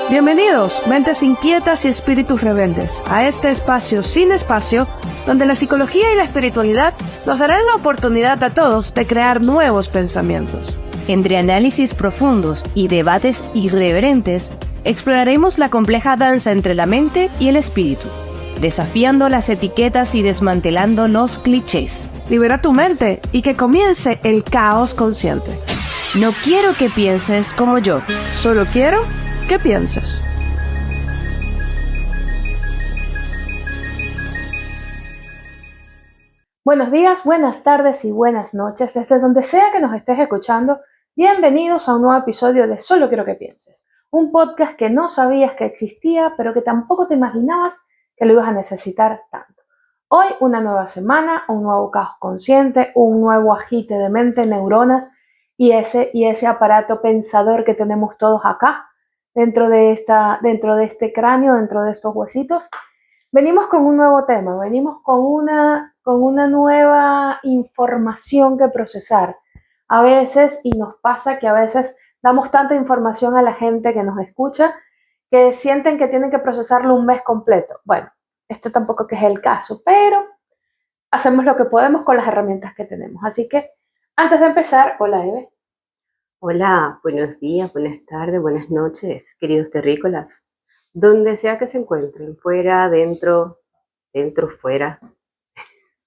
Bienvenidos, mentes inquietas y espíritus rebeldes, a este espacio sin espacio, donde la psicología y la espiritualidad nos darán la oportunidad a todos de crear nuevos pensamientos. Entre análisis profundos y debates irreverentes, exploraremos la compleja danza entre la mente y el espíritu, desafiando las etiquetas y desmantelando los clichés. Libera tu mente y que comience el caos consciente. No quiero que pienses como yo. Solo quiero que pienses. Buenos días, buenas tardes y buenas noches, desde donde sea que nos estés escuchando. Bienvenidos a un nuevo episodio de Solo quiero que pienses, un podcast que no sabías que existía, pero que tampoco te imaginabas que lo ibas a necesitar tanto. Hoy una nueva semana, un nuevo caos consciente, un nuevo agite de mente, neuronas y ese aparato pensador que tenemos todos acá, dentro de este cráneo, dentro de estos huesitos. Venimos con un nuevo tema, venimos con una nueva información que procesar. A veces, y nos pasa que a veces damos tanta información a la gente que nos escucha que sienten que tienen que procesarlo un mes completo. Bueno, esto tampoco que es el caso, pero hacemos lo que podemos con las herramientas que tenemos. Así que, antes de empezar, hola Eve. Hola, buenos días, buenas tardes, buenas noches, queridos terrícolas. Donde sea que se encuentren, fuera, dentro, fuera.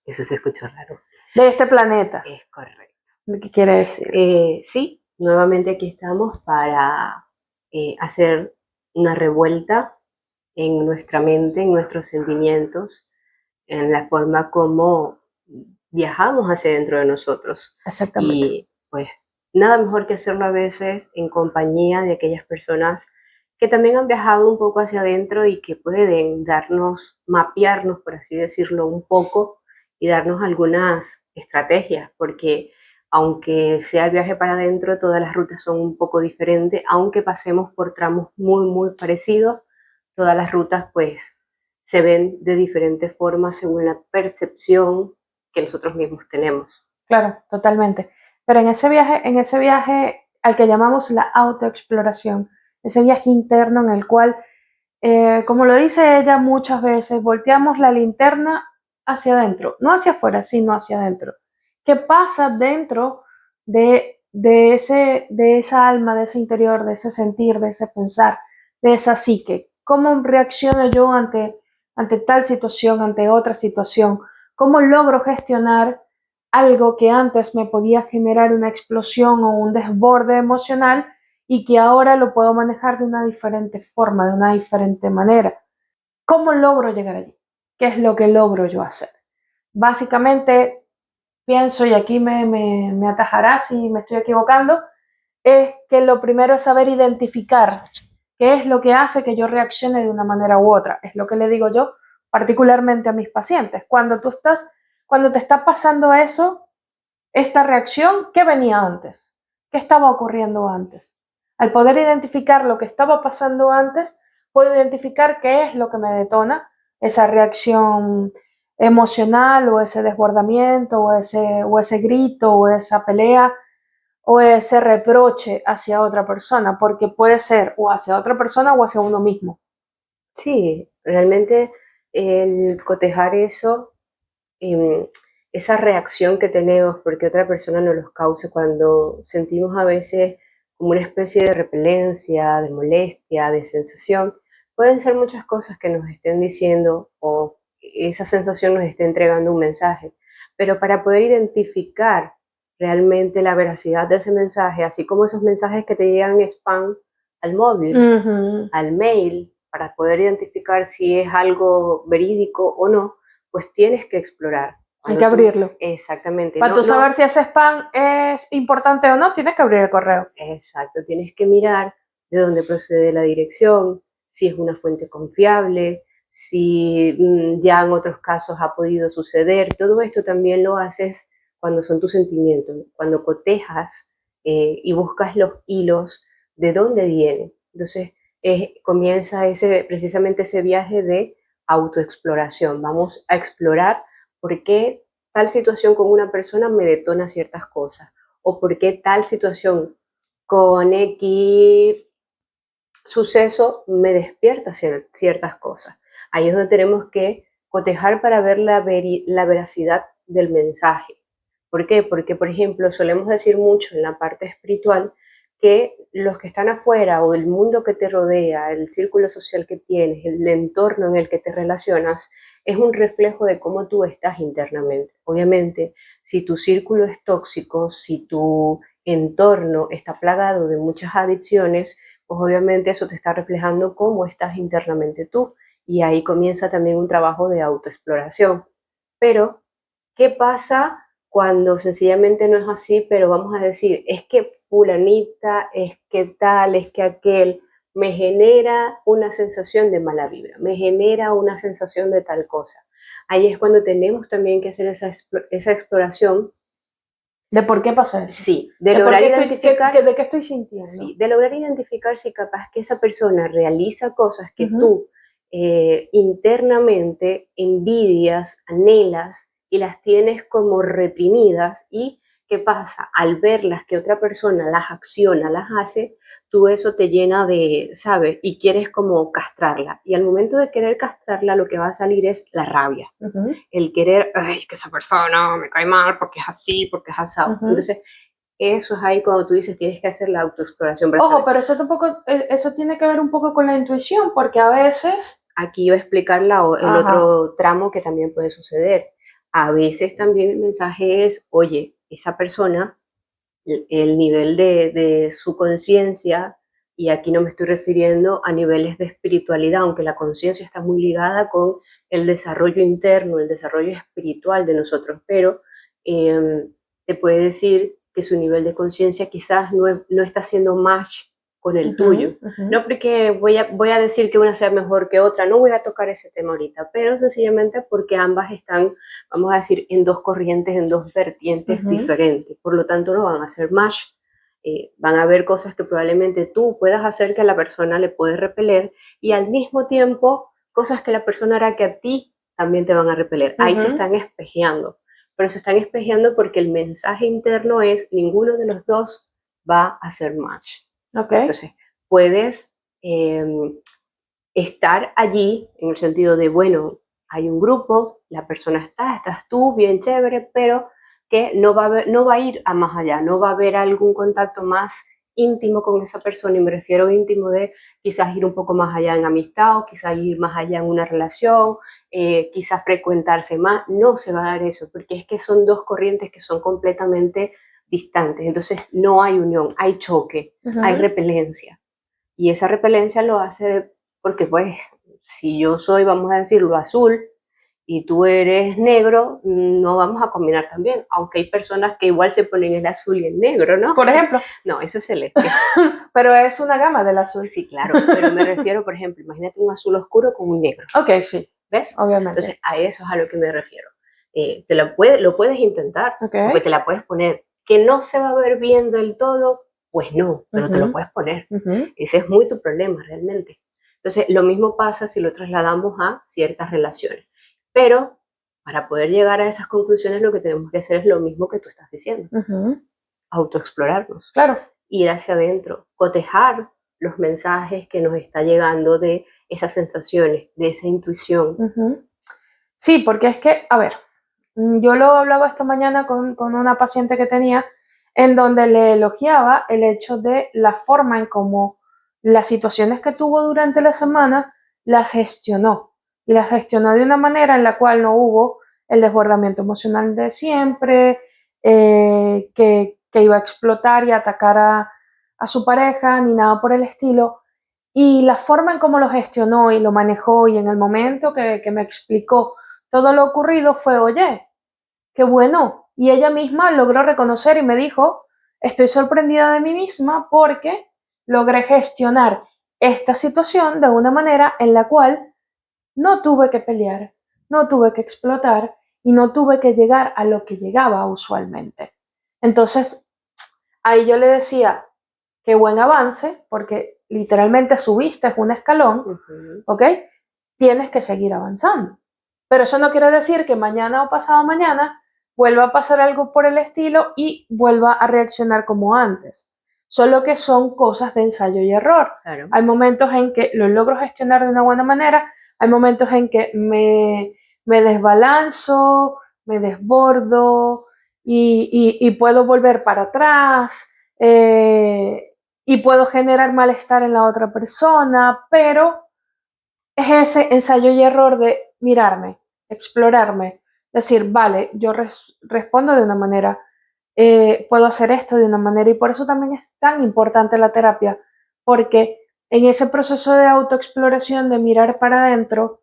Eso se escuchó raro. De este planeta. Es correcto. ¿Qué quiere decir? Sí, nuevamente aquí estamos para hacer una revuelta en nuestra mente, en nuestros sentimientos, en la forma como viajamos hacia dentro de nosotros. Exactamente. Y pues nada mejor que hacerlo a veces en compañía de aquellas personas que también han viajado un poco hacia adentro y que pueden mapearnos, por así decirlo, un poco y darnos algunas estrategias, porque aunque sea el viaje para adentro, todas las rutas son un poco diferentes, aunque pasemos por tramos muy parecidos, todas las rutas pues se ven de diferentes formas según la percepción que nosotros mismos tenemos. Claro, totalmente. Pero en ese viaje al que llamamos la autoexploración, ese viaje interno en el cual, como lo dice ella muchas veces, volteamos la linterna hacia adentro, no hacia afuera, sino hacia adentro. ¿Qué pasa dentro de esa alma, de ese interior, de ese sentir, de ese pensar, de esa psique? ¿Cómo reacciono yo ante tal situación, ante otra situación? ¿Cómo logro gestionar algo que antes me podía generar una explosión o un desborde emocional y que ahora lo puedo manejar de una diferente forma, de una diferente manera? ¿Cómo logro llegar allí? ¿Qué es lo que logro yo hacer? Básicamente, pienso, y aquí me atajarás si me estoy equivocando, es que lo primero es saber identificar qué es lo que hace que yo reaccione de una manera u otra. Es lo que le digo yo particularmente a mis pacientes. Cuando te está pasando eso, esta reacción, ¿qué venía antes? ¿Qué estaba ocurriendo antes? Al poder identificar lo que estaba pasando antes, puedo identificar qué es lo que me detona esa reacción emocional o ese desbordamiento o ese grito o esa pelea o ese reproche hacia otra persona, porque puede ser o hacia otra persona o hacia uno mismo. Sí, realmente el cotejar eso, esa reacción que tenemos porque otra persona nos los cause cuando sentimos a veces como una especie de repelencia, de molestia, de sensación, pueden ser muchas cosas que nos estén diciendo o esa sensación nos esté entregando un mensaje. Pero para poder identificar realmente la veracidad de ese mensaje, así como esos mensajes que te llegan spam al móvil, al mail, para poder identificar si es algo verídico o no, pues tienes que explorar. Hay que abrirlo. Exactamente. Para tú saber si ese spam es importante o no, tienes que abrir el correo. Exacto, tienes que mirar de dónde procede la dirección, si es una fuente confiable, si ya en otros casos ha podido suceder. Todo esto también lo haces cuando son tus sentimientos, cuando cotejas y buscas los hilos de dónde viene. Entonces comienza precisamente ese viaje de autoexploración. Vamos a explorar por qué tal situación con una persona me detona ciertas cosas o por qué tal situación con X suceso me despierta ciertas cosas. Ahí es donde tenemos que cotejar para ver la veracidad del mensaje. ¿Por qué? Porque, por ejemplo, solemos decir mucho en la parte espiritual que los que están afuera o el mundo que te rodea, el círculo social que tienes, el entorno en el que te relacionas, es un reflejo de cómo tú estás internamente. Obviamente, si tu círculo es tóxico, si tu entorno está plagado de muchas adicciones, pues obviamente eso te está reflejando cómo estás internamente tú. Y ahí comienza también un trabajo de autoexploración. Pero, ¿qué pasa cuando sencillamente no es así, pero vamos a decir, es que fulanita, es que tal, es que aquel, me genera una sensación de mala vibra, me genera una sensación de tal cosa? Ahí es cuando tenemos también que hacer esa exploración. ¿De por qué pasa eso? Sí, de ¿De por lograr qué identificar. de qué estoy sintiendo? Sí, de lograr identificar si capaz que esa persona realiza cosas que Ujú. tú internamente envidias, anhelas y las tienes como reprimidas. Y qué pasa, al verlas que otra persona las acciona, las hace, tú eso te llena de, ¿sabes? Y quieres como castrarla. Y al momento de querer castrarla, lo que va a salir es la rabia. Ujú. El querer, ay, que esa persona me cae mal porque es así, porque es asado. Ujú. Entonces, eso es ahí cuando tú dices tienes que hacer la autoexploración para Ojo, saber. pero eso tampoco, eso tiene que ver un poco con la intuición, porque a veces, Aquí iba a explicar el ajá, otro tramo que también puede suceder. A veces también el mensaje es, oye, esa persona, el nivel de su conciencia, y aquí no me estoy refiriendo a niveles de espiritualidad, aunque la conciencia está muy ligada con el desarrollo interno, el desarrollo espiritual de nosotros, pero te puede decir que su nivel de conciencia quizás no está haciendo match con el tuyo. ujú, ujú. No porque voy a decir que una sea mejor que otra, no voy a tocar ese tema ahorita, pero sencillamente porque ambas están, vamos a decir, en dos corrientes, en dos vertientes Ujú. diferentes. Por lo tanto, no van a hacer match. Van a haber cosas que probablemente tú puedas hacer que a la persona le puede repeler, y al mismo tiempo cosas que la persona hará que a ti también te van a repeler. Ahí se Ujú. están espejeando, pero se están espejeando porque el mensaje interno es ninguno de los dos va a hacer match. Ok. Entonces, puedes estar allí en el sentido de, bueno, hay un grupo, la persona estás tú, bien chévere, pero que no va a ir a más allá, no va a haber algún contacto más íntimo con esa persona, y me refiero íntimo de quizás ir un poco más allá en amistad, o quizás ir más allá en una relación, quizás frecuentarse más. No se va a dar eso, porque es que son dos corrientes que son completamente distantes, entonces no hay unión, hay choque, hay Ujú. repelencia. Y esa repelencia lo hace porque, pues, si yo soy, vamos a decirlo, azul y tú eres negro, no vamos a combinar tan bien, aunque hay personas que igual se ponen el azul y el negro, ¿no? Por ejemplo, No, eso es celeste. pero es una gama del azul. Sí, claro, pero me refiero, por ejemplo, imagínate un azul oscuro con un negro, Ok, sí, ¿ves? obviamente. Entonces, a eso es a lo que me refiero. Lo puedes intentar, Ok. porque te la puedes poner. ¿Que no se va a ver bien del todo? Pues no, pero te lo Ujú, puedes poner. ujú, Ese es muy tu problema realmente. Entonces, lo mismo pasa si lo trasladamos a ciertas relaciones. Pero para poder llegar a esas conclusiones, lo que tenemos que hacer es lo mismo que tú estás diciendo: ujú. autoexplorarnos, Claro. ir hacia adentro, cotejar los mensajes que nos está llegando de esas sensaciones, de esa intuición. Ujú. Sí, porque es que, a ver, yo lo hablaba esta mañana con una paciente que tenía, en donde le elogiaba el hecho de la forma en cómo las situaciones que tuvo durante la semana las gestionó. Y las gestionó de una manera en la cual no hubo el desbordamiento emocional de siempre, que iba a explotar y atacar a su pareja, ni nada por el estilo. Y la forma en cómo lo gestionó y lo manejó, y en el momento que me explicó todo lo ocurrido, fue, oye, qué bueno. Y ella misma logró reconocer y me dijo, estoy sorprendida de mí misma porque logré gestionar esta situación de una manera en la cual no tuve que pelear, no tuve que explotar y no tuve que llegar a lo que llegaba usualmente. Entonces, ahí yo le decía, qué buen avance, porque literalmente subiste un escalón, Ujú. ¿ok? Tienes que seguir avanzando. Pero eso no quiere decir que mañana o pasado mañana vuelva a pasar algo por el estilo y vuelva a reaccionar como antes. solo que son cosas de ensayo y error. Claro. Hay momentos en que lo logro gestionar de una buena manera, hay momentos en que me desbalanzo, me desbordo y puedo volver para atrás y puedo generar malestar en la otra persona, pero es ese ensayo y error de mirarme, explorarme, decir, vale, yo respondo de una manera, puedo hacer esto de una manera y por eso también es tan importante la terapia, porque en ese proceso de autoexploración, de mirar para adentro,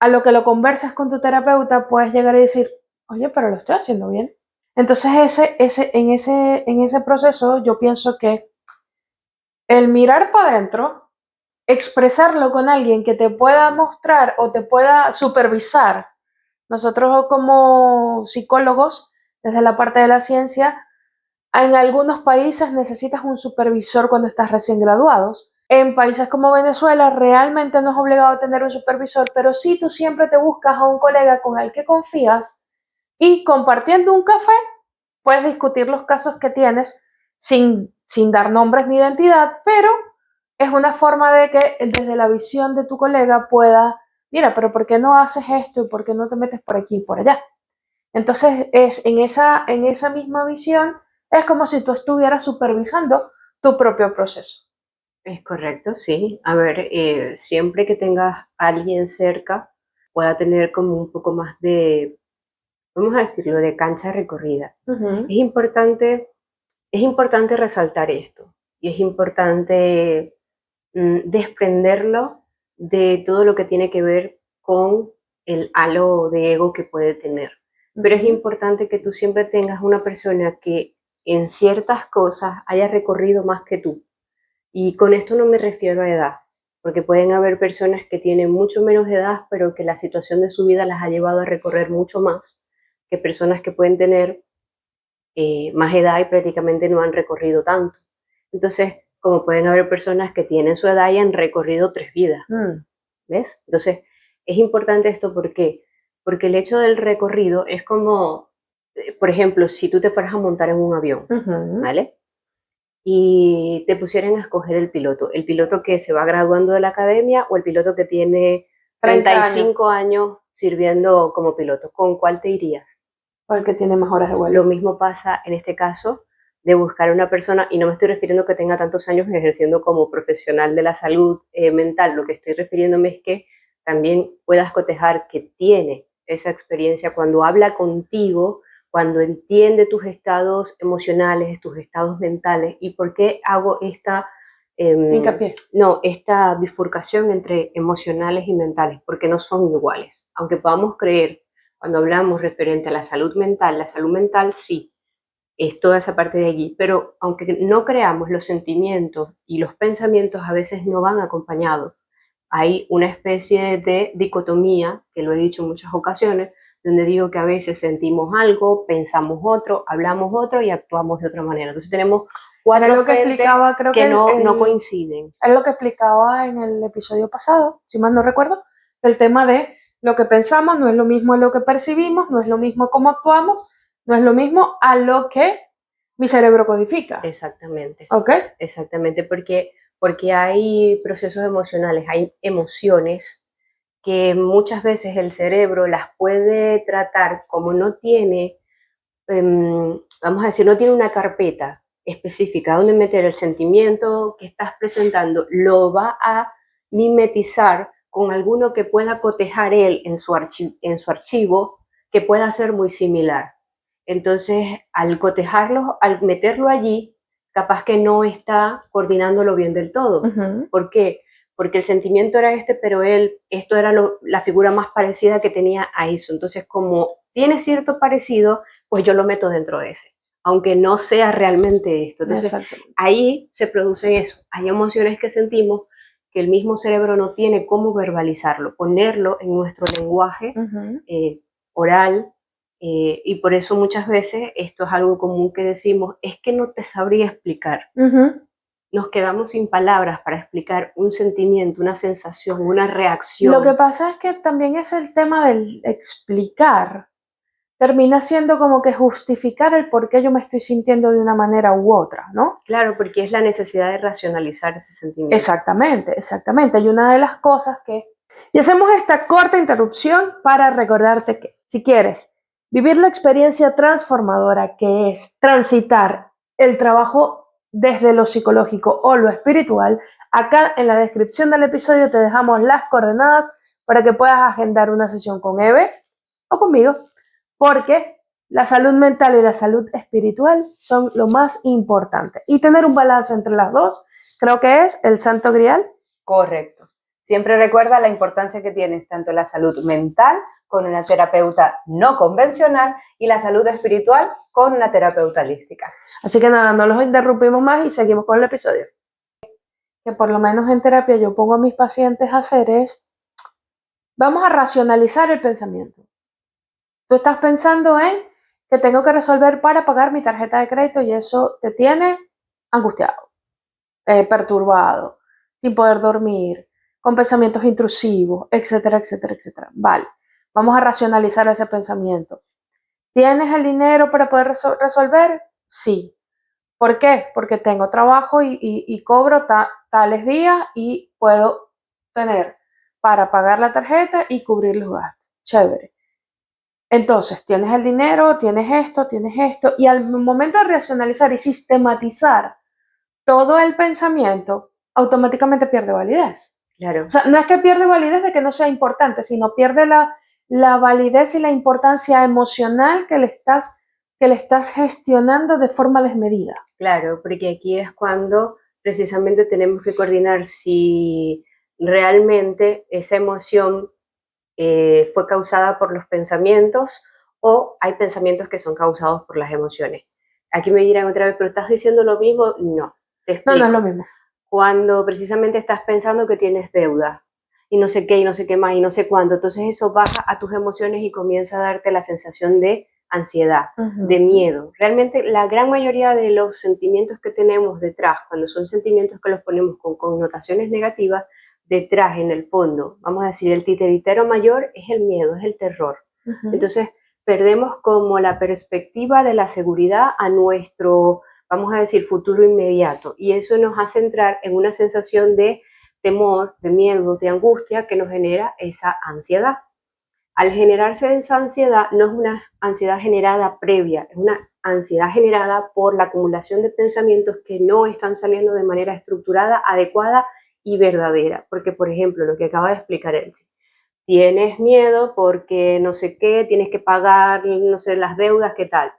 a lo que lo conversas con tu terapeuta, puedes llegar a decir, oye, pero lo estoy haciendo bien. Entonces en ese proceso yo pienso que el mirar para adentro, expresarlo con alguien que te pueda mostrar o te pueda supervisar. Nosotros como psicólogos, desde la parte de la ciencia, en algunos países necesitas un supervisor cuando estás recién graduados. En países como Venezuela realmente no es obligado a tener un supervisor, pero sí tú siempre te buscas a un colega con el que confías y compartiendo un café puedes discutir los casos que tienes sin dar nombres ni identidad, pero es una forma de que desde la visión de tu colega pueda, mira, pero ¿por qué no haces esto y por qué no te metes por aquí y por allá? Entonces, es en esa misma visión, es como si tú estuvieras supervisando tu propio proceso. Es correcto, sí. A ver, siempre que tengas a alguien cerca, pueda tener como un poco más de, vamos a decirlo, de cancha recorrida. Ujú, Es importante resaltar esto y es importante desprenderlo de todo lo que tiene que ver con el halo de ego que puede tener. Pero es ujú. importante que tú siempre tengas una persona que en ciertas cosas haya recorrido más que tú. Y con esto no me refiero a edad, porque pueden haber personas que tienen mucho menos edad, pero que la situación de su vida las ha llevado a recorrer mucho más que personas que pueden tener más edad y prácticamente no han recorrido tanto. Entonces, como pueden haber personas que tienen su edad y han recorrido 3 vidas, Mm, ¿ves? Entonces, es importante esto porque el hecho del recorrido es como, por ejemplo, si tú te fueras a montar en un avión, ujú. ¿vale? Y te pusieran a escoger el piloto que se va graduando de la academia o el piloto que tiene 30 años, 35 años sirviendo como piloto, ¿con cuál te irías? porque tiene más horas de Lo vuelo. mismo pasa en este caso de buscar una persona, y no me estoy refiriendo que tenga tantos años ejerciendo como profesional de la salud mental, lo que estoy refiriéndome es que también puedas cotejar que tiene esa experiencia cuando habla contigo, cuando entiende tus estados emocionales, tus estados mentales, y por qué hago Hincapié. no, esta bifurcación entre emocionales y mentales, porque no son iguales. Aunque podamos creer cuando hablamos referente a la salud mental sí, es toda esa parte de allí, pero aunque no creamos, los sentimientos y los pensamientos a veces no van acompañados. Hay una especie de dicotomía, que lo he dicho en muchas ocasiones, donde digo que a veces sentimos algo, pensamos otro, hablamos otro y actuamos de otra manera. Entonces tenemos Era cuatro lo que frentes explicaba, creo que que no coinciden. es lo que explicaba en el episodio pasado, si mal no recuerdo, el tema de lo que pensamos no es lo mismo a lo que percibimos, no es lo mismo cómo actuamos, no es lo mismo a lo que mi cerebro codifica. Exactamente. ¿Ok? Exactamente, porque hay procesos emocionales, hay emociones que muchas veces el cerebro las puede tratar como no tiene, vamos a decir, no tiene una carpeta específica donde meter el sentimiento que estás presentando, lo va a mimetizar con alguno que pueda cotejar él en su archivo, que pueda ser muy similar. Entonces, al cotejarlo, al meterlo allí, capaz que no está coordinándolo bien del todo. Ujú. ¿Por qué? Porque el sentimiento era este, pero esto era la figura más parecida que tenía a eso. Entonces, como tiene cierto parecido, pues yo lo meto dentro de ese, aunque no sea realmente esto. Entonces, Exactamente. ahí se produce eso. Hay emociones que sentimos que el mismo cerebro no tiene cómo verbalizarlo, ponerlo en nuestro lenguaje Ujú. oral, y por eso muchas veces esto es algo común que decimos, es que no te sabría explicar. Ujú. Nos quedamos sin palabras para explicar un sentimiento, una sensación, una Lo que reacción. pasa es que también es el tema del explicar. termina siendo como que justificar el por qué yo me estoy sintiendo de una manera u otra, ¿no? Claro, porque es la necesidad de racionalizar ese sentimiento. Exactamente, exactamente. Y una de las cosas que... Y hacemos esta corta interrupción para recordarte que si quieres vivir la experiencia transformadora que es transitar el trabajo desde lo psicológico o lo espiritual, acá en la descripción del episodio te dejamos las coordenadas para que puedas agendar una sesión con Eve o conmigo, porque la salud mental y la salud espiritual son lo más importante. Y tener un balance entre las dos creo que es el santo grial. Correcto. Siempre recuerda la importancia que tiene tanto la salud mental con una terapeuta no convencional y la salud espiritual con una terapeuta holística. Así que nada, no los interrumpimos más y seguimos con el episodio. Que por lo menos en terapia yo pongo a mis pacientes a hacer es, vamos a racionalizar el pensamiento. Tú estás pensando en que tengo que resolver para pagar mi tarjeta de crédito y eso te tiene angustiado, perturbado, sin poder dormir, con pensamientos intrusivos, etcétera, etcétera, etcétera. Vale, vamos a racionalizar ese pensamiento. ¿Tienes el dinero para poder resolver? Sí. ¿Por qué? Porque tengo trabajo y cobro tales días y puedo tener para pagar la tarjeta y cubrir los gastos. Chévere. Entonces, tienes el dinero, tienes esto, y al momento de racionalizar y sistematizar todo el pensamiento, automáticamente pierde validez. Claro. O sea, no es que pierde validez de que no sea importante, sino pierde la validez y la importancia emocional que le estás gestionando de forma desmedida. Claro, porque aquí es cuando precisamente tenemos que coordinar si realmente esa emoción fue causada por los pensamientos o hay pensamientos que son causados por las emociones. Aquí me dirán otra vez, ¿pero estás diciendo lo mismo? No, te explico. No es lo mismo. Cuando precisamente estás pensando que tienes deuda y no sé qué, y no sé qué más, y no sé cuánto, entonces eso baja a tus emociones y comienza a darte la sensación de ansiedad, de miedo. Realmente la gran mayoría de los sentimientos que tenemos detrás, cuando son sentimientos que los ponemos con connotaciones negativas, detrás, en el fondo, vamos a decir, el titiritero mayor es el miedo, es el terror. Entonces perdemos como la perspectiva de la seguridad a nuestro, vamos a decir, futuro inmediato, y eso nos hace entrar en una sensación de temor, de miedo, de angustia que nos genera esa ansiedad. Al generarse esa ansiedad, no es una ansiedad generada previa, es una ansiedad generada por la acumulación de pensamientos que no están saliendo de manera estructurada, adecuada y verdadera. Porque, por ejemplo, lo que acaba de explicar Elsie, tienes miedo porque no sé qué, tienes que pagar, no sé, las deudas, qué tal,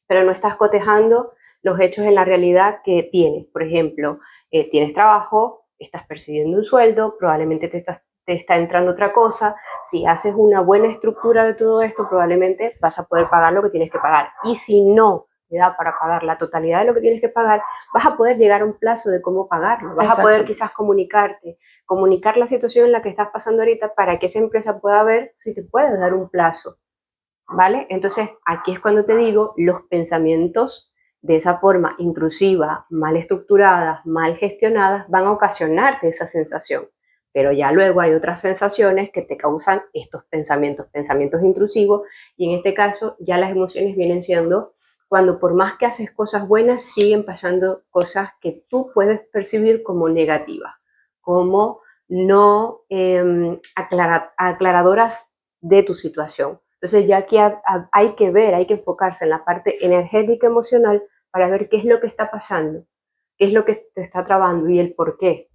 pero no estás cotejando los hechos en la realidad que tienes. Por ejemplo, tienes trabajo, estás percibiendo un sueldo, probablemente te está entrando otra cosa. Si haces una buena estructura de todo esto, probablemente vas a poder pagar lo que tienes que pagar. Y si no te da para pagar la totalidad de lo que tienes que pagar, vas a poder llegar a un plazo de cómo pagarlo. Vas a poder quizás comunicar la situación en la que estás pasando ahorita para que esa empresa pueda ver si te puede dar un plazo. ¿Vale? Entonces, aquí es cuando te digo, los pensamientos de esa forma intrusiva, mal estructuradas, mal gestionadas, van a ocasionarte esa sensación. Pero ya luego hay otras sensaciones que te causan estos pensamientos intrusivos, y en este caso ya las emociones vienen siendo cuando por más que haces cosas buenas, siguen pasando cosas que tú puedes percibir como negativas, como no aclaradoras de tu situación. Entonces ya aquí hay que ver, hay que enfocarse en la parte energética emocional para ver qué es lo que está pasando, qué es lo que te está trabando y el por qué.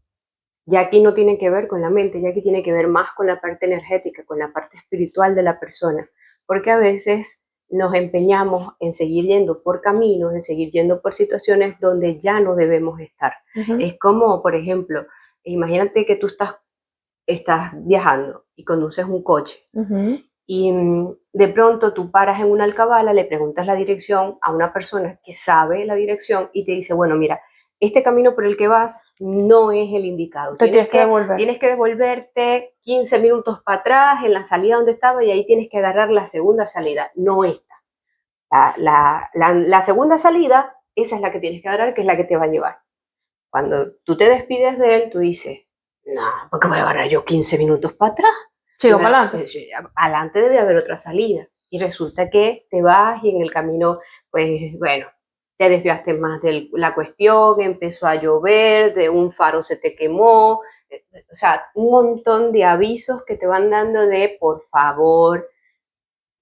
Ya aquí no tiene que ver con la mente, ya aquí tiene que ver más con la parte energética, con la parte espiritual de la persona, porque a veces nos empeñamos en seguir yendo por caminos, en seguir yendo por situaciones donde ya no debemos estar. Es como, por ejemplo, imagínate que tú estás viajando y conduces un coche. Y de pronto tú paras en una alcabala, le preguntas la dirección a una persona que sabe la dirección y te dice, bueno, mira, este camino por el que vas no es el indicado. Tienes que devolverte 15 minutos para atrás en la salida donde estaba y ahí tienes que agarrar la segunda salida, no esta. La segunda salida, esa es la que tienes que agarrar, que es la que te va a llevar. Cuando tú te despides de él, tú dices, no, ¿por qué voy a agarrar yo 15 minutos para atrás? Sigo para adelante. Adelante debe haber otra salida. Y resulta que te vas y en el camino, pues bueno, te desviaste más de la cuestión, empezó a llover, de un faro se te quemó, o sea, un montón de avisos que te van dando de por favor,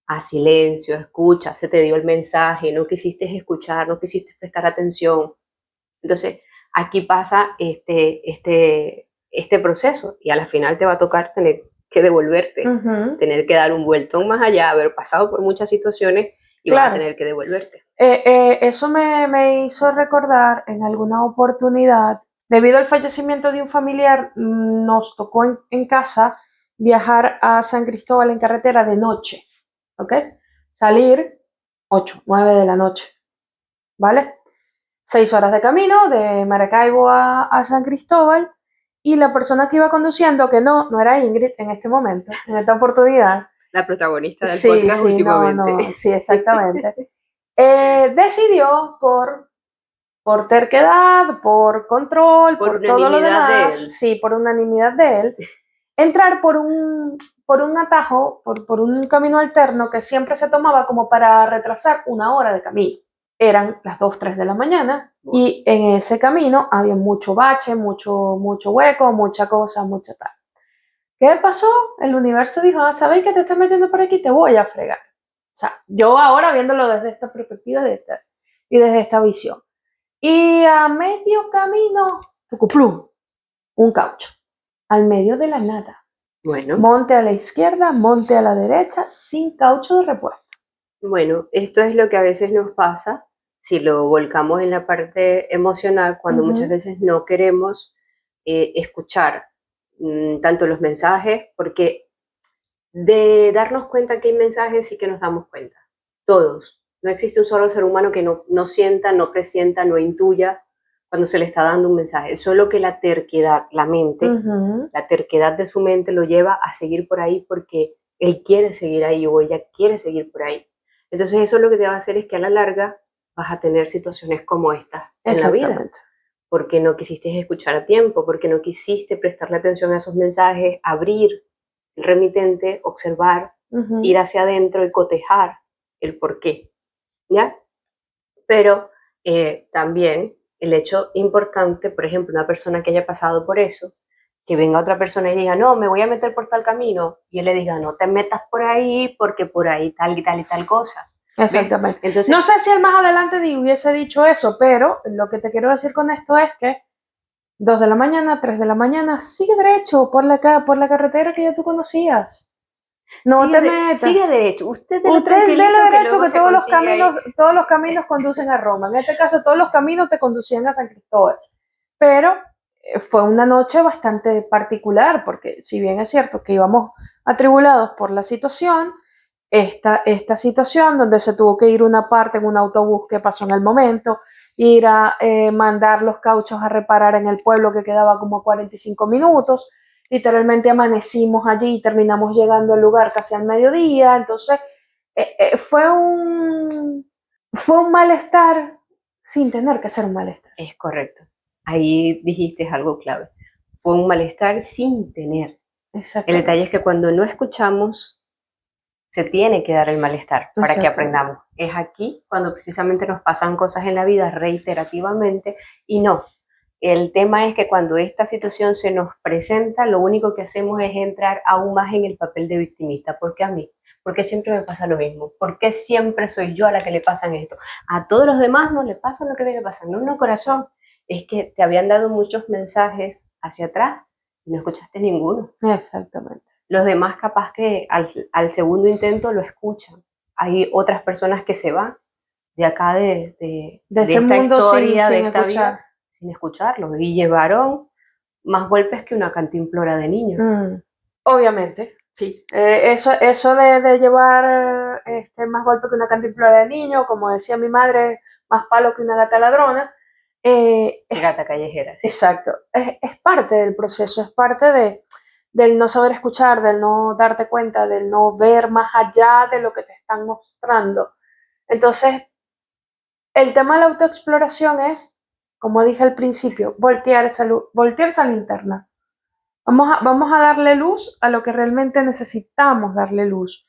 a silencio, escucha, se te dio el mensaje, no quisiste escuchar, no quisiste prestar atención. Entonces, aquí pasa este proceso y a la final te va a tocar tener que devolverte, tener que dar un vueltón más allá, haber pasado por muchas situaciones y vas a tener que devolverte. Eso me hizo recordar en alguna oportunidad, debido al fallecimiento de un familiar, nos tocó en casa viajar a San Cristóbal en carretera de noche, ¿ok? Salir 8, 9 de la noche, ¿vale? 6 horas de camino de Maracaibo a San Cristóbal, y la persona que iba conduciendo, que no era Ingrid en este momento, en esta oportunidad. La protagonista del podcast últimamente. Sí, exactamente. Decidió por terquedad, por control, por todo lo demás, sí, por unanimidad de él, entrar por un atajo, por un camino alterno que siempre se tomaba como para retrasar 1 hora de camino. Eran las 2, 3 de la mañana y en ese camino había mucho bache, mucho hueco, mucha cosa, mucha tal. ¿Qué pasó? El universo dijo, ¿sabéis que te estás metiendo por aquí? Te voy a fregar. O sea, yo ahora viéndolo desde esta perspectiva y desde esta visión. Y a medio camino, tucuplum, un caucho, al medio de la nada. Bueno. Monte a la izquierda, monte a la derecha, sin caucho de repuesto. Bueno, esto es lo que a veces nos pasa si lo volcamos en la parte emocional, cuando muchas veces no queremos escuchar tanto los mensajes, porque de darnos cuenta que hay mensajes sí que nos damos cuenta, todos. No existe un solo ser humano que no sienta, no presienta, no intuya cuando se le está dando un mensaje. Solo que la terquedad, la mente, la terquedad de su mente lo lleva a seguir por ahí porque él quiere seguir ahí o ella quiere seguir por ahí. Entonces eso lo que te va a hacer es que a la larga vas a tener situaciones como estas en la vida. Porque no quisiste escuchar a tiempo, porque no quisiste prestarle atención a esos mensajes, abrir el remitente, observar, ir hacia adentro y cotejar el por qué, ¿ya? Pero también el hecho importante, por ejemplo, una persona que haya pasado por eso, que venga otra persona y diga, no, me voy a meter por tal camino, y él le diga, no te metas por ahí porque por ahí tal y tal y tal cosa. Exactamente. Entonces, no sé si él más adelante hubiese dicho eso, pero lo que te quiero decir con esto es que 2 de la mañana, 3 de la mañana, sigue derecho por la carretera que ya tú conocías. No te metas. Sigue derecho. Usted dele derecho que todos los caminos conducen a Roma. En este caso, todos los caminos te conducían a San Cristóbal. Pero fue una noche bastante particular, porque si bien es cierto que íbamos atribulados por la situación, esta situación donde se tuvo que ir una parte en un autobús que pasó en el momento, ir a mandar los cauchos a reparar en el pueblo que quedaba como 45 minutos, literalmente amanecimos allí y terminamos llegando al lugar casi al mediodía, entonces fue un malestar sin tener que ser un malestar. Es correcto, ahí dijiste algo clave, fue un malestar sin tener. El detalle es que cuando no escuchamos, se tiene que dar el malestar para que aprendamos. Es aquí cuando precisamente nos pasan cosas en la vida reiterativamente y no. El tema es que cuando esta situación se nos presenta, lo único que hacemos es entrar aún más en el papel de victimista. ¿Por qué a mí? ¿Por qué siempre me pasa lo mismo? ¿Por qué siempre soy yo a la que le pasan esto? A todos los demás no le pasa lo que me pasa. No, corazón. Es que te habían dado muchos mensajes hacia atrás y no escuchaste ninguno. Exactamente. Los demás capaz que al segundo intento lo escuchan. Hay otras personas que se van de acá, de este esta mundo historia, de esta vida, sin escucharlo. Y llevaron más golpes que una cantimplora de niño. Obviamente, sí. Eso de llevar más golpes que una cantimplora de niño, como decía mi madre, más palo que una gata ladrona. Gata callejera, sí. Exacto. Es parte del proceso, es parte del no saber escuchar, del no darte cuenta, del no ver más allá de lo que te están mostrando. Entonces, el tema de la autoexploración es, como dije al principio, voltear esa linterna. Vamos a darle luz a lo que realmente necesitamos darle luz.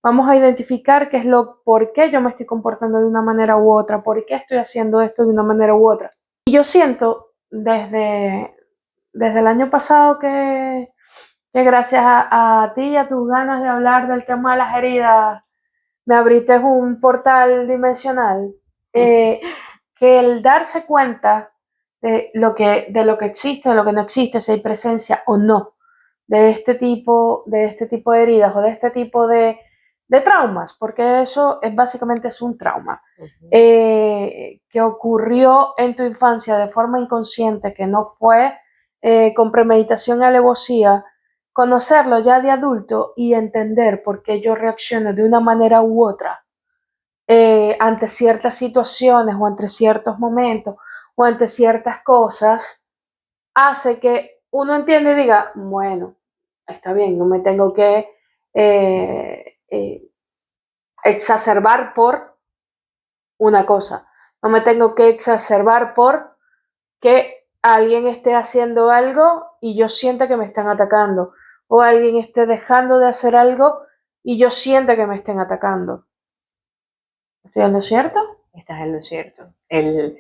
vamos a identificar qué es por qué yo me estoy comportando de una manera u otra, por qué estoy haciendo esto de una manera u otra. Y yo siento desde el año pasado que gracias a ti y a tus ganas de hablar del tema de las heridas, me abriste un portal dimensional, que el darse cuenta de lo que existe, de lo que no existe, si hay presencia o no de este tipo de heridas o de este tipo de traumas, porque eso básicamente es un trauma, que ocurrió en tu infancia de forma inconsciente, que no fue con premeditación y alevosía, conocerlo ya de adulto y entender por qué yo reacciono de una manera u otra ante ciertas situaciones o ante ciertos momentos o ante ciertas cosas, hace que uno entienda y diga, bueno, está bien, no me tengo que exacerbar por una cosa, no me tengo que exacerbar por que alguien esté haciendo algo y yo sienta que me están atacando, o alguien esté dejando de hacer algo y yo sienta que me estén atacando. ¿Estoy en lo cierto? Estás en lo cierto. El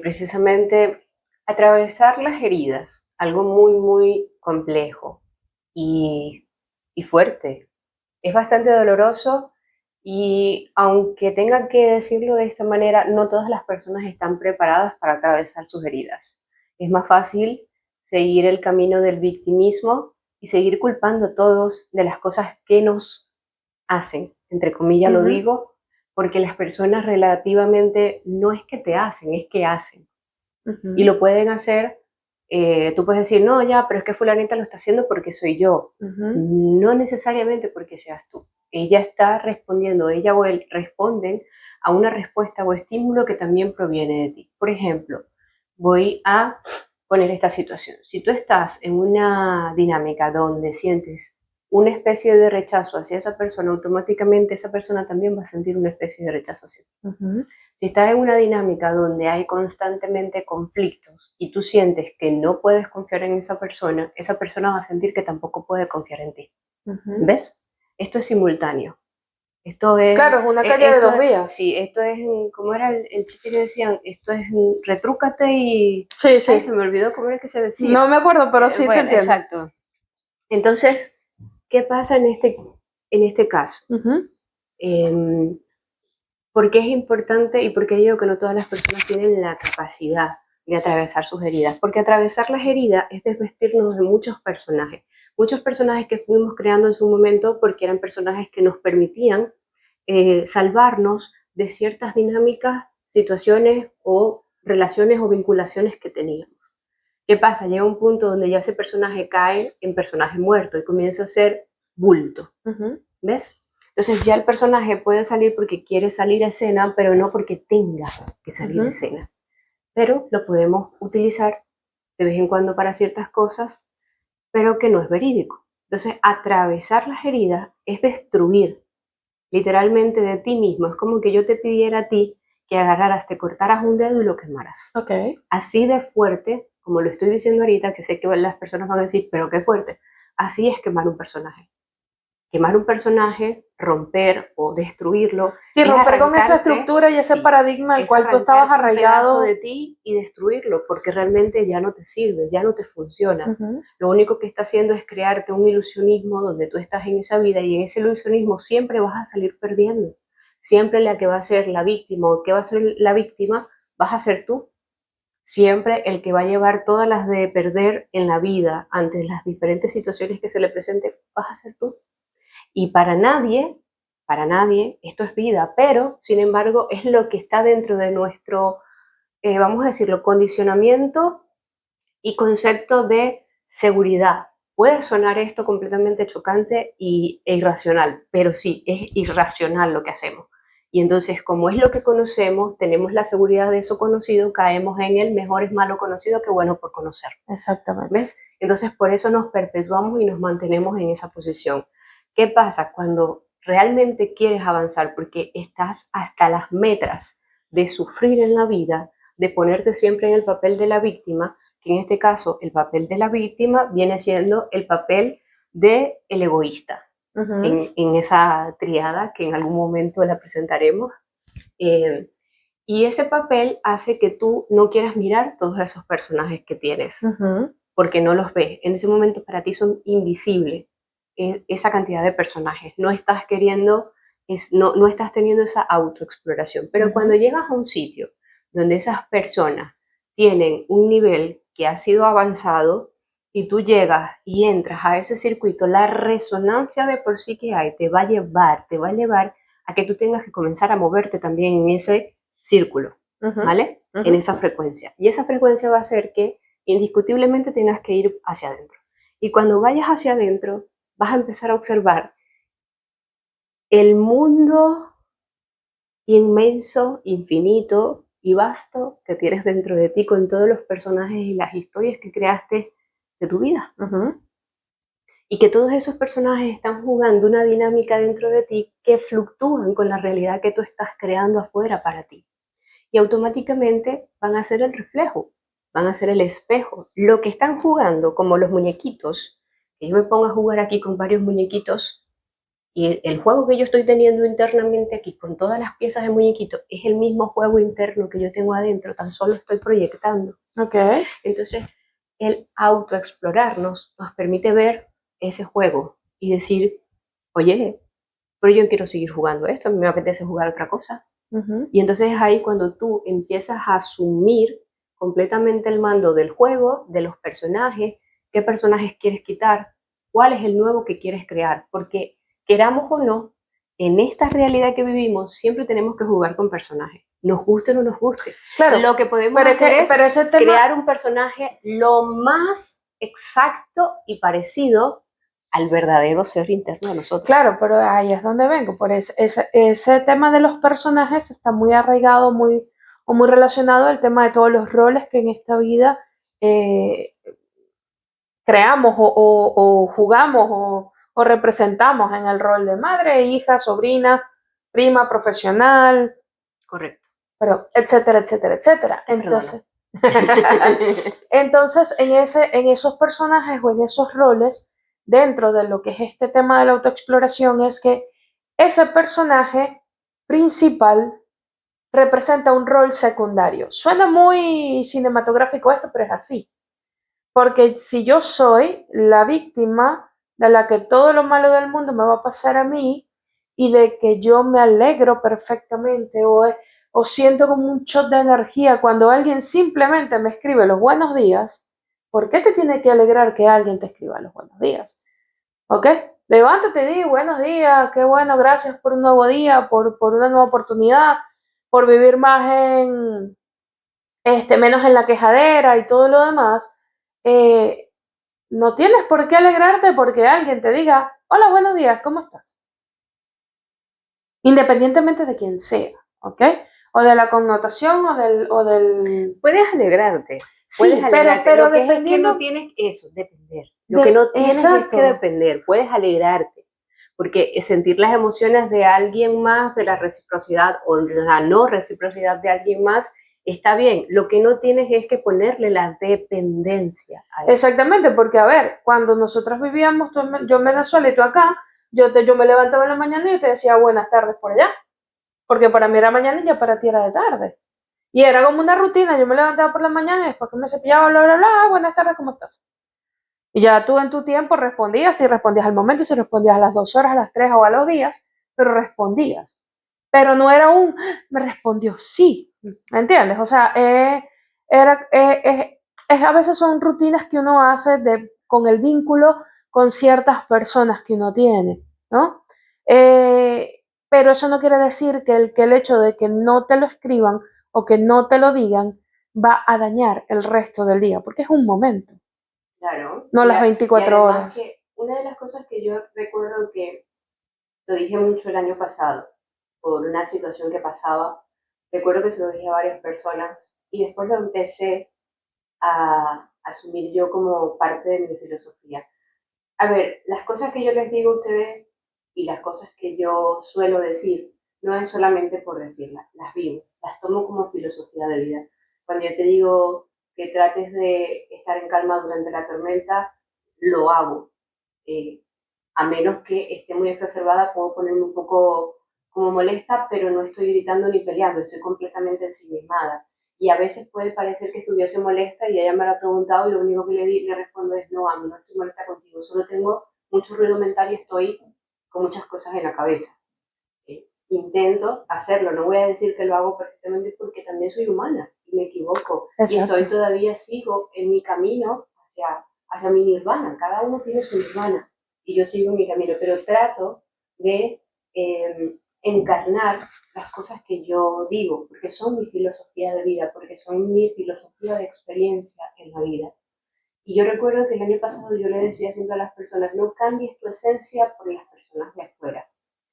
precisamente atravesar las heridas, algo muy, muy complejo y fuerte. Es bastante doloroso y aunque tenga que decirlo de esta manera, no todas las personas están preparadas para atravesar sus heridas. Es más fácil seguir el camino del victimismo y seguir culpando a todos de las cosas que nos hacen, entre comillas lo digo, porque las personas relativamente no es que te hacen, es que hacen. Y lo pueden hacer, tú puedes decir, no, ya, pero es que fulanita lo está haciendo porque soy yo. No necesariamente porque seas tú. Ella está respondiendo, ella o él responden a una respuesta o estímulo que también proviene de ti. Por ejemplo, voy a poner esta situación. Si tú estás en una dinámica donde sientes una especie de rechazo hacia esa persona, automáticamente esa persona también va a sentir una especie de rechazo hacia ti. Si estás en una dinámica donde hay constantemente conflictos y tú sientes que no puedes confiar en esa persona va a sentir que tampoco puede confiar en ti. ¿Ves? Esto es simultáneo. Esto es, claro, es una calle de dos vías. Sí, esto es, ¿cómo era el chiste que decían? Esto es retrúcate y... Sí, sí. Ay, se me olvidó cómo era que se decía. No me acuerdo, pero sí bueno, te entiendo. Exacto. Entonces, ¿qué pasa en este caso? ¿Por qué es importante y por qué digo que no todas las personas tienen la capacidad de atravesar sus heridas? Porque atravesar las heridas es desvestirnos de muchos personajes que fuimos creando en su momento porque eran personajes que nos permitían salvarnos de ciertas dinámicas, situaciones o relaciones o vinculaciones que teníamos. ¿Qué pasa? Llega un punto donde ya ese personaje cae en personaje muerto y comienza a ser bulto. ¿Ves? Entonces ya el personaje puede salir porque quiere salir a escena, pero no porque tenga que salir a escena. Pero lo podemos utilizar de vez en cuando para ciertas cosas, pero que no es verídico. Entonces, atravesar las heridas es destruir literalmente de ti mismo. Es como que yo te pidiera a ti que agarraras, te cortaras un dedo y lo quemaras. Así de fuerte, como lo estoy diciendo ahorita, que sé que las personas van a decir, pero qué fuerte. Así es quemar un personaje. Quemar un personaje, romper o destruirlo. Sí, romper con esa estructura y ese paradigma al cual tú estabas arraigado. Un pedazo de ti y destruirlo porque realmente ya no te sirve, ya no te funciona. Lo único que está haciendo es crearte un ilusionismo donde tú estás en esa vida y en ese ilusionismo siempre vas a salir perdiendo. Siempre la que va a ser la víctima o que va a ser la víctima vas a ser tú. Siempre el que va a llevar todas las de perder en la vida ante las diferentes situaciones que se le presenten vas a ser tú. Y para nadie, esto es vida, pero sin embargo es lo que está dentro de nuestro, vamos a decirlo, condicionamiento y concepto de seguridad. Puede sonar esto completamente chocante e irracional, pero sí, es irracional lo que hacemos. Y entonces, como es lo que conocemos, tenemos la seguridad de eso conocido, caemos en el mejor es malo conocido que bueno por conocer. Exactamente. ¿Ves? Entonces, por eso nos perpetuamos y nos mantenemos en esa posición. ¿Qué pasa cuando realmente quieres avanzar? Porque estás hasta las metras de sufrir en la vida, de ponerte siempre en el papel de la víctima, que en este caso el papel de la víctima viene siendo el papel del egoísta. en esa triada que en algún momento la presentaremos. Y ese papel hace que tú no quieras mirar todos esos personajes que tienes, porque no los ves. En ese momento para ti son invisibles esa cantidad de personajes. No estás queriendo, no estás teniendo esa autoexploración. Pero cuando llegas a un sitio donde esas personas tienen un nivel que ha sido avanzado y tú llegas y entras a ese circuito, la resonancia de por sí que hay te va a llevar a que tú tengas que comenzar a moverte también en ese círculo, ¿vale? En esa frecuencia. Y esa frecuencia va a hacer que indiscutiblemente tengas que ir hacia adentro. Y cuando vayas hacia adentro, vas a empezar a observar el mundo inmenso, infinito y vasto que tienes dentro de ti con todos los personajes y las historias que creaste de tu vida. Y que todos esos personajes están jugando una dinámica dentro de ti que fluctúan con la realidad que tú estás creando afuera para ti. Y automáticamente van a ser el reflejo, van a ser el espejo. Lo que están jugando, como los muñequitos, que yo me pongo a jugar aquí con varios muñequitos, y el juego que yo estoy teniendo internamente aquí con todas las piezas de muñequito es el mismo juego interno que yo tengo adentro, tan solo estoy proyectando. Entonces, el autoexplorarnos nos permite ver ese juego y decir, oye, pero yo quiero seguir jugando esto, a mí me apetece jugar otra cosa. Y entonces es ahí cuando tú empiezas a asumir completamente el mando del juego, de los personajes, qué personajes quieres quitar, cuál es el nuevo que quieres crear, porque queramos o no, en esta realidad que vivimos siempre tenemos que jugar con personajes, nos guste o no nos guste. Claro, lo que podemos hacer es crear un personaje lo más exacto y parecido al verdadero ser interno de nosotros. Claro, pero ahí es donde vengo. Por ese tema de los personajes está muy arraigado, muy relacionado al tema de todos los roles que en esta vida creamos o jugamos o representamos en el rol de madre, hija, sobrina, prima, profesional. Correcto. Pero etcétera, etcétera, etcétera. Entonces en esos personajes o en esos roles, dentro de lo que es este tema de la autoexploración, es que ese personaje principal representa un rol secundario. Suena muy cinematográfico esto, pero es así. Porque si yo soy la víctima de la que todo lo malo del mundo me va a pasar a mí y de que yo me alegro perfectamente o siento como un shot de energía cuando alguien simplemente me escribe los buenos días, ¿por qué te tiene que alegrar que alguien te escriba los buenos días? ¿Ok? Levántate y di buenos días, qué bueno, gracias por un nuevo día, por una nueva oportunidad, por vivir más menos en la quejadera y todo lo demás. No tienes por qué alegrarte porque alguien te diga, hola, buenos días, ¿cómo estás? Independientemente de quién sea, ¿ok? O de la connotación o del... Puedes alegrarte. Sí, puedes alegrarte. pero lo que dependiendo... es que no tienes eso, depender. Lo que no tienes es que depender, puedes alegrarte. Porque sentir las emociones de alguien más, de la reciprocidad o la no reciprocidad de alguien más, está bien. Lo que no tienes es que ponerle la dependencia a eso. Exactamente, porque a ver, cuando nosotros vivíamos, yo en Venezuela y tú acá, yo me levantaba en la mañana y yo te decía buenas tardes por allá, porque para mí era mañana y ya para ti era de tarde. Y era como una rutina, yo me levantaba por la mañana y después que me cepillaba, bla, bla, bla, buenas tardes, ¿cómo estás? Y ya tú en tu tiempo respondías, si respondías al momento, si respondías a las 2 horas, a las 3 o a los días, pero respondías. Pero no era me respondió sí, ¿me entiendes? O sea, a veces son rutinas que uno hace con el vínculo con ciertas personas que uno tiene, ¿no? Pero eso no quiere decir que el hecho de que no te lo escriban o que no te lo digan va a dañar el resto del día, porque es un momento. Claro. No las 24 horas. Que una de las cosas que yo recuerdo que lo dije mucho el año pasado, por una situación que pasaba, recuerdo que se lo dije a varias personas y después lo empecé a asumir yo como parte de mi filosofía. A ver, las cosas que yo les digo a ustedes y las cosas que yo suelo decir, no es solamente por decirlas, las vivo, las tomo como filosofía de vida. Cuando yo te digo que trates de estar en calma durante la tormenta, lo hago. A menos que esté muy exacerbada, puedo ponerme un poco como molesta, pero no estoy gritando ni peleando, estoy completamente ensimismada. Y a veces puede parecer que estuviese molesta y ella me lo ha preguntado y lo único que le respondo es no, a mí no estoy molesta contigo, solo tengo mucho ruido mental y estoy con muchas cosas en la cabeza. Intento hacerlo, no voy a decir que lo hago perfectamente porque también soy humana y me equivoco. Y estoy Exacto. todavía, sigo en mi camino hacia mi nirvana, cada uno tiene su nirvana y yo sigo en mi camino, pero trato de encarnar las cosas que yo digo, porque son mi filosofía de vida, porque son mi filosofía de experiencia en la vida. Y yo recuerdo que el año pasado yo le decía siempre a las personas, no cambies tu esencia por las personas de afuera.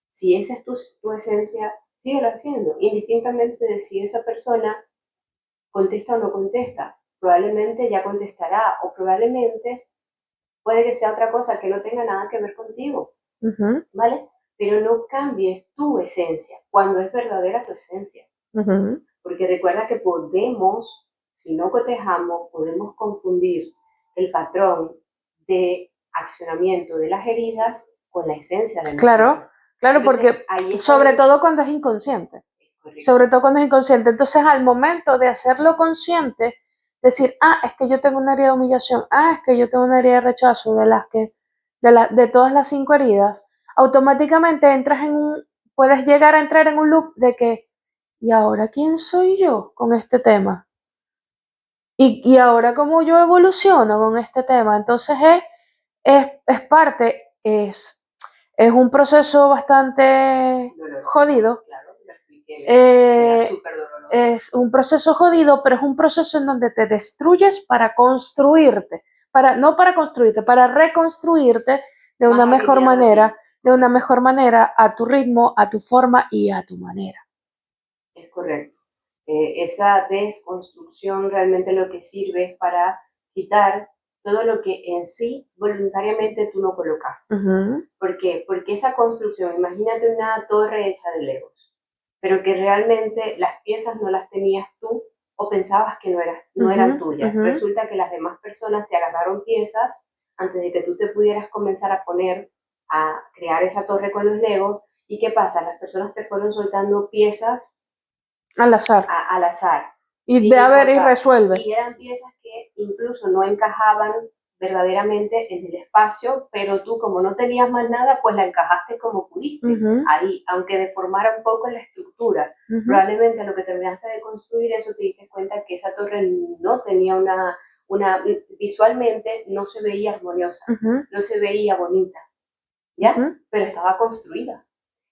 Si esa es tu esencia, síguelo haciendo, indistintamente de si esa persona contesta o no contesta. Probablemente ya contestará o probablemente puede que sea otra cosa que no tenga nada que ver contigo, Ujú, ¿vale? Pero no cambies tu esencia cuando es verdadera tu esencia. ujú. Porque recuerda que podemos, si no cotejamos, podemos confundir el patrón de accionamiento de las heridas con la esencia de nosotros. Claro, claro, Entonces, porque ahí está sobre bien. todo cuando es inconsciente. Correcto. Sobre todo cuando es inconsciente. Entonces, al momento de hacerlo consciente, decir, ah, es que yo tengo una herida de humillación, ah, es que yo tengo una herida de rechazo, de todas las 5 heridas, automáticamente puedes llegar a entrar en un loop de que, ¿y ahora quién soy yo con este tema? Y ahora cómo yo evoluciono con este tema. Entonces, es parte, es un proceso bastante Doloroso, jodido. claro, lo expliqué, era Eh, súper doloroso. es un proceso jodido, pero es un proceso en donde te destruyes para construirte, no para construirte, para reconstruirte de Más una mejor alineado a ti. manera, de una Correcto. mejor manera, a tu ritmo, a tu forma y a tu manera. Es correcto. Esa desconstrucción realmente lo que sirve es para quitar todo lo que en sí voluntariamente tú no colocas. Ujú, ¿Por qué? Porque esa construcción, imagínate una torre hecha de legos, pero que realmente las piezas no las tenías tú o pensabas que no ujú, eran tuyas. ujú, Resulta que las demás personas te agarraron piezas antes de que tú te pudieras comenzar a poner a crear esa torre con los legos. ¿Y qué pasa? Las personas te fueron soltando piezas al azar. al azar, Y sin ve a ver y importar. resuelve. Y eran piezas que incluso no encajaban verdaderamente en el espacio, pero tú como no tenías más nada, pues la encajaste como pudiste, Ujú, ahí, aunque deformara un poco la estructura. ujú, Probablemente a lo que terminaste de construir eso te diste cuenta que esa torre no tenía visualmente no se veía armoniosa, ujú, no se veía bonita, ¿ya? ujú, Pero estaba construida.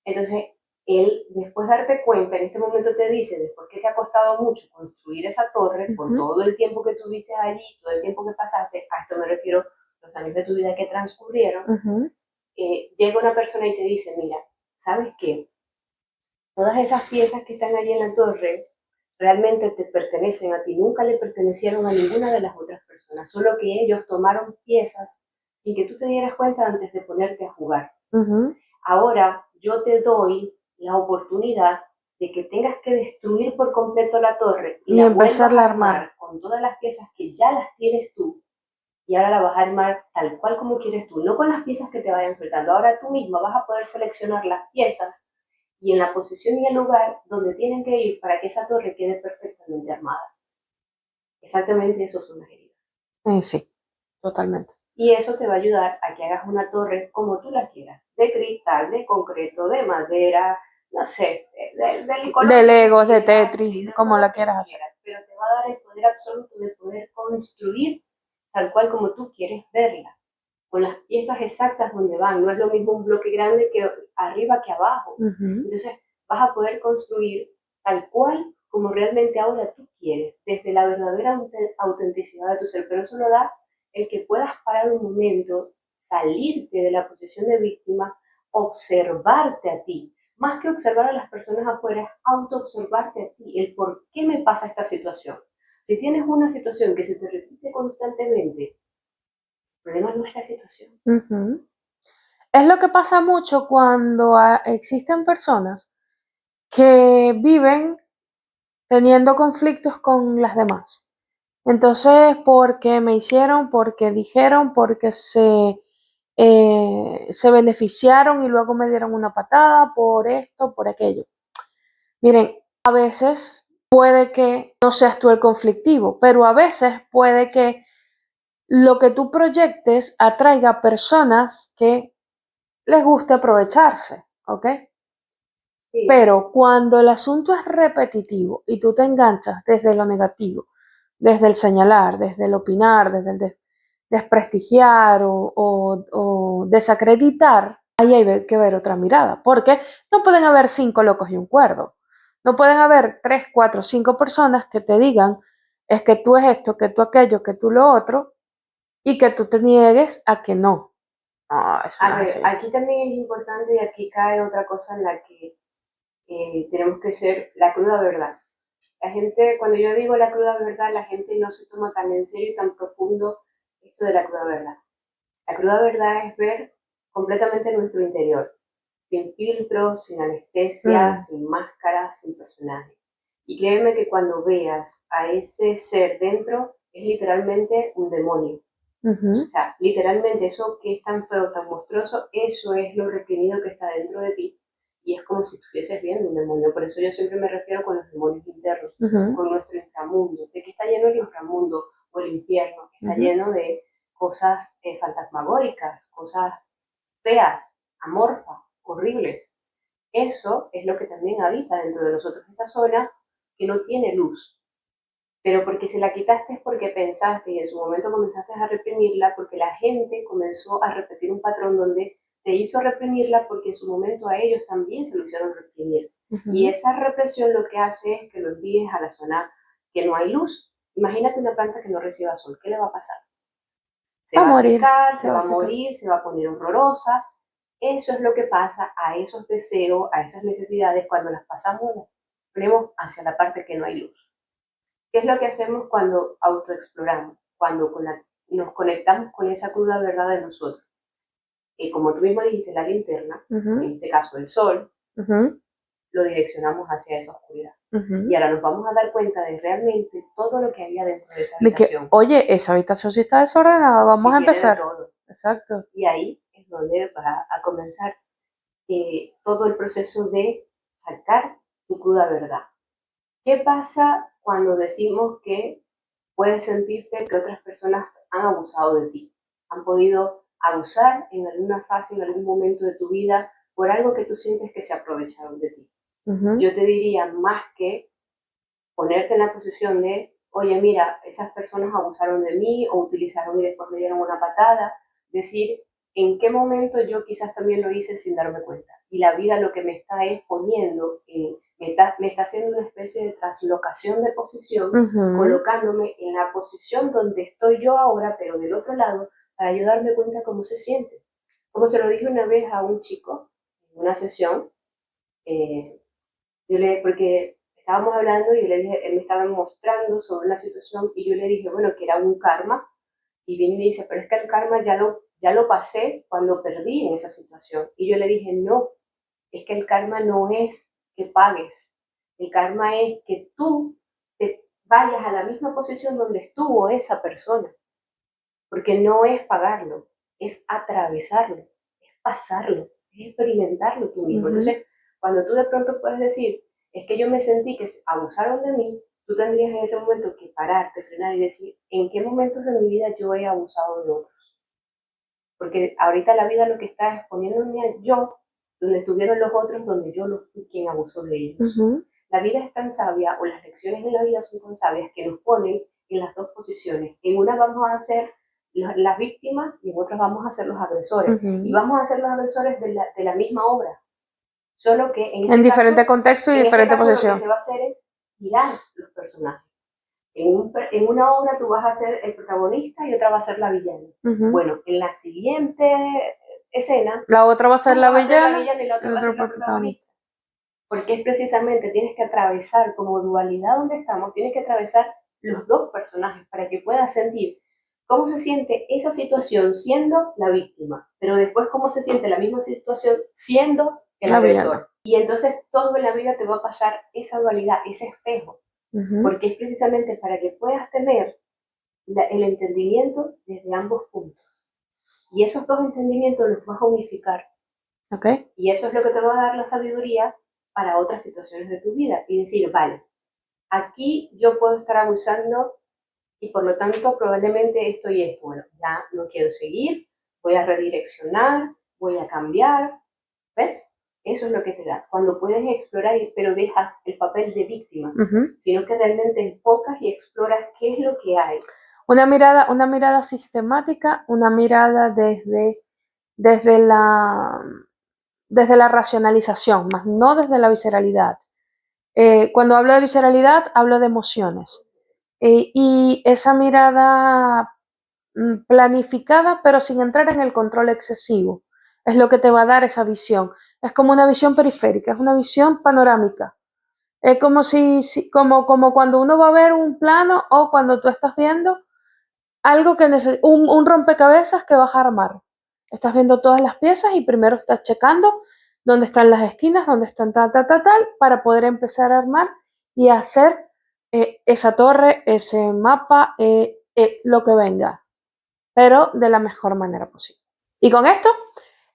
Entonces, él, después de darte cuenta, en este momento te dice, después que te ha costado mucho construir esa torre, con ujú, todo el tiempo que tuviste allí, todo el tiempo que pasaste, a esto me refiero, los años de tu vida que transcurrieron, ujú. llega una persona y te dice, mira, ¿sabes qué? Todas esas piezas que están allí en la torre realmente te pertenecen a ti, nunca le pertenecieron a ninguna de las otras personas, solo que ellos tomaron piezas sin que tú te dieras cuenta antes de ponerte a jugar. Ujú. Ahora yo te doy la oportunidad de que tengas que destruir por completo la torre y Y la vuelvas empezarla a a armar. armar con todas las piezas que ya las tienes tú y ahora la vas a armar tal cual como quieres tú, no con las piezas que te vayan soltando. Ahora tú misma vas a poder seleccionar las piezas y en la posición y el lugar donde tienen que ir para que esa torre quede perfectamente armada. Exactamente eso son las heridas. Sí, totalmente. Y eso te va a ayudar a que hagas una torre como tú la quieras, de cristal, de concreto, de madera, no sé, del color De que tú Legos, de quieras, sí, Tetris, del como color la que tú quieras hacer. quieras, pero te va a dar el poder absoluto de poder construir tal cual como tú quieres verla, con las piezas exactas donde van. No es lo mismo un bloque grande que arriba que abajo. Ujú, Entonces vas a poder construir tal cual como realmente ahora tú quieres, desde la verdadera autenticidad de tu ser, pero eso lo da el que puedas parar un momento, salirte de la posición de víctima, observarte a ti, más que observar a las personas afuera, autoobservarte a ti, el por qué me pasa esta situación. Si tienes una situación que se te repite constantemente, el problema no es la situación. ujú. Es lo que pasa mucho cuando existen personas que viven teniendo conflictos con las demás. Entonces, porque me hicieron, porque dijeron, porque se beneficiaron y luego me dieron una patada por esto, por aquello. Miren, a veces puede que no seas tú el conflictivo, pero a veces puede que lo que tú proyectes atraiga personas que les guste aprovecharse, ¿ok? Sí, Pero cuando el asunto es repetitivo y tú te enganchas desde lo negativo, desde el señalar, desde el opinar, desde el desprestigiar o desacreditar, ahí hay que ver otra mirada, porque no pueden haber 5 locos y un cuerdo. No pueden haber 3, 4, 5 personas que te digan es que tú es esto, que tú aquello, que tú lo otro, y que tú te niegues a que no. No, eso no a es ver, así. aquí también es importante y aquí cae otra cosa en la que tenemos que ser la cruda verdad. La gente, cuando yo digo la cruda verdad, la gente no se toma tan en serio y tan profundo esto de la cruda verdad. La cruda verdad es ver completamente nuestro interior, sin filtros, sin anestesia, sin máscara, sin personaje. Y créeme que cuando veas a ese ser dentro, es literalmente un demonio. Ujú. O sea, literalmente eso que es tan feo, tan monstruoso, eso es lo reprimido que está dentro de ti. Y es como si estuvieses viendo un demonio. Por eso yo siempre me refiero con los demonios internos, Ujú. con nuestro inframundo. ¿De qué está lleno el inframundo o el infierno? Está Ujú. lleno de cosas fantasmagóricas, cosas feas, amorfas, horribles. Eso es lo que también habita dentro de nosotros, esa zona que no tiene luz, pero porque se la quitaste es porque pensaste y en su momento comenzaste a reprimirla porque la gente comenzó a repetir un patrón donde te hizo reprimirla porque en su momento a ellos también se lo hicieron reprimir. Y Ujú. esa represión lo que hace es que lo envíes a la zona que no hay luz. Imagínate una planta que no reciba sol, ¿qué le va a pasar? Se Va a va a morir, secar, se se va va a a secar. morir, se va a poner horrorosa. Eso es lo que pasa a esos deseos, a esas necesidades cuando las pasamos, las ponemos hacia la parte que no hay luz. ¿Qué es lo que hacemos cuando autoexploramos? Cuando nos conectamos con esa cruda verdad de nosotros. Y como tú mismo dijiste, la linterna, Ujú. en este caso el sol, Ujú. lo direccionamos hacia esa oscuridad. Ujú. Y ahora nos vamos a dar cuenta de realmente todo lo que había dentro de esa De que, habitación. oye, esa habitación sí está desordenada, vamos Si a tiene de empezar. todo. Exacto. Y ahí es donde va a comenzar todo el proceso de sacar tu cruda verdad. ¿Qué pasa cuando decimos que puedes sentirte que otras personas han abusado de ti? Han podido abusar en alguna fase, en algún momento de tu vida, por algo que tú sientes que se aprovecharon de ti. Ujú. Yo te diría, más que ponerte en la posición de, oye, mira, esas personas abusaron de mí o utilizaron y después me dieron una patada, decir, ¿en qué momento yo quizás también lo hice sin darme cuenta? Y la vida lo que me está es poniendo, me está haciendo una especie de translocación de posición, Ujú. colocándome en la posición donde estoy yo ahora, pero del otro lado, para ayudarme cuenta cómo se siente. Como se lo dije una vez a un chico en una sesión, eh, porque estábamos hablando y yo le dije, él me estaba mostrando sobre una situación y yo le dije, bueno, que era un karma. Y viene y me dice, pero es que el karma ya lo pasé cuando perdí en esa situación. Y yo le dije, no, es que el karma no es que pagues. El karma es que tú te vayas a la misma posición donde estuvo esa persona. Porque no es pagarlo, es atravesarlo, es pasarlo, es experimentarlo tú mismo. Ujú. Entonces, cuando tú de pronto puedes decir, es que yo me sentí que abusaron de mí, tú tendrías en ese momento que pararte, frenar y decir, ¿en qué momentos de mi vida yo he abusado de otros? Porque ahorita la vida lo que está es poniéndome a yo, donde estuvieron los otros, donde yo no fui quien abusó de ellos. Ujú. La vida es tan sabia, o las lecciones de la vida son tan sabias, que nos ponen en las dos posiciones. En una vamos a ser las víctimas y en otras vamos a ser los agresores. Y Ujú. vamos a ser los agresores de la misma obra. Solo que En diferente contexto y en este diferente caso lo que posición. se va a hacer es girar los personajes. En una obra tú vas a ser el protagonista y otra va a ser la villana. Ujú. Bueno, en la siguiente escena, La otra va a ser tú la vas a ser la villana, villana y la otra el va a otro ser la protagonista. protagonista. Porque es precisamente, tienes que atravesar como dualidad donde estamos, tienes que atravesar los dos personajes para que puedas sentir cómo se siente esa situación siendo la víctima, pero después cómo se siente la misma situación siendo el La villana. agresor. Y entonces todo en la vida te va a pasar esa dualidad, ese espejo, Ujú. porque es precisamente para que puedas tener el entendimiento desde ambos puntos. Y esos dos entendimientos los vas a unificar. ¿Ok? Y eso es lo que te va a dar la sabiduría para otras situaciones de tu vida. Y decir, vale, aquí yo puedo estar abusando y por lo tanto probablemente esto y esto. Bueno, ya no quiero seguir, voy a redireccionar, voy a cambiar. ¿Ves? Eso es lo que te da. Cuando puedes explorar, pero dejas el papel de víctima, sino que realmente enfocas y exploras qué es lo que hay. Una mirada sistemática, una mirada desde la racionalización, más no desde la visceralidad. Cuando hablo de visceralidad, hablo de emociones. Y esa mirada planificada, pero sin entrar en el control excesivo, es lo que te va a dar esa visión. Es como una visión periférica, es una visión panorámica. Es como como cuando uno va a ver un plano o cuando tú estás viendo algo que un rompecabezas que vas a armar. Estás viendo todas las piezas y primero estás checando dónde están las esquinas, dónde están tal, para poder empezar a armar y hacer esa torre, ese mapa, lo que venga, pero de la mejor manera posible. Y con esto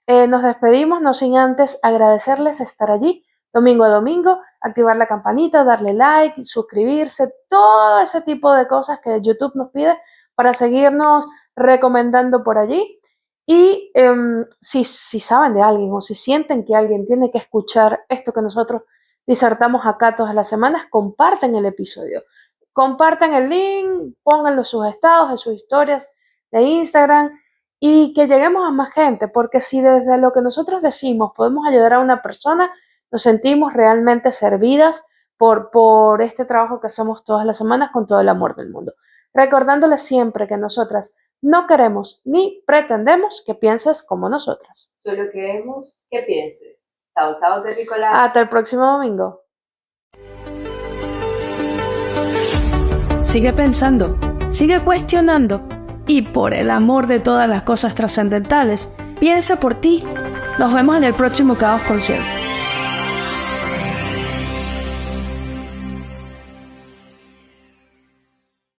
nos despedimos, no sin antes agradecerles estar allí domingo a domingo, activar la campanita, darle like, suscribirse, todo ese tipo de cosas que YouTube nos pide para seguirnos recomendando por allí. Y si saben de alguien o si sienten que alguien tiene que escuchar esto que nosotros disertamos acá todas las semanas, comparten el episodio. Compartan el link, pónganlo en sus estados, en sus historias de Instagram y que lleguemos a más gente, porque si desde lo que nosotros decimos podemos ayudar a una persona, nos sentimos realmente servidas por este trabajo que hacemos todas las semanas con todo el amor del mundo. Recordándoles siempre que nosotras no queremos ni pretendemos que pienses como nosotras. Solo queremos que pienses. Chao, chao, terrícolas. Hasta el próximo domingo. Sigue pensando, sigue cuestionando y por el amor de todas las cosas trascendentales, piensa por ti. Nos vemos en el próximo Caos Consciente.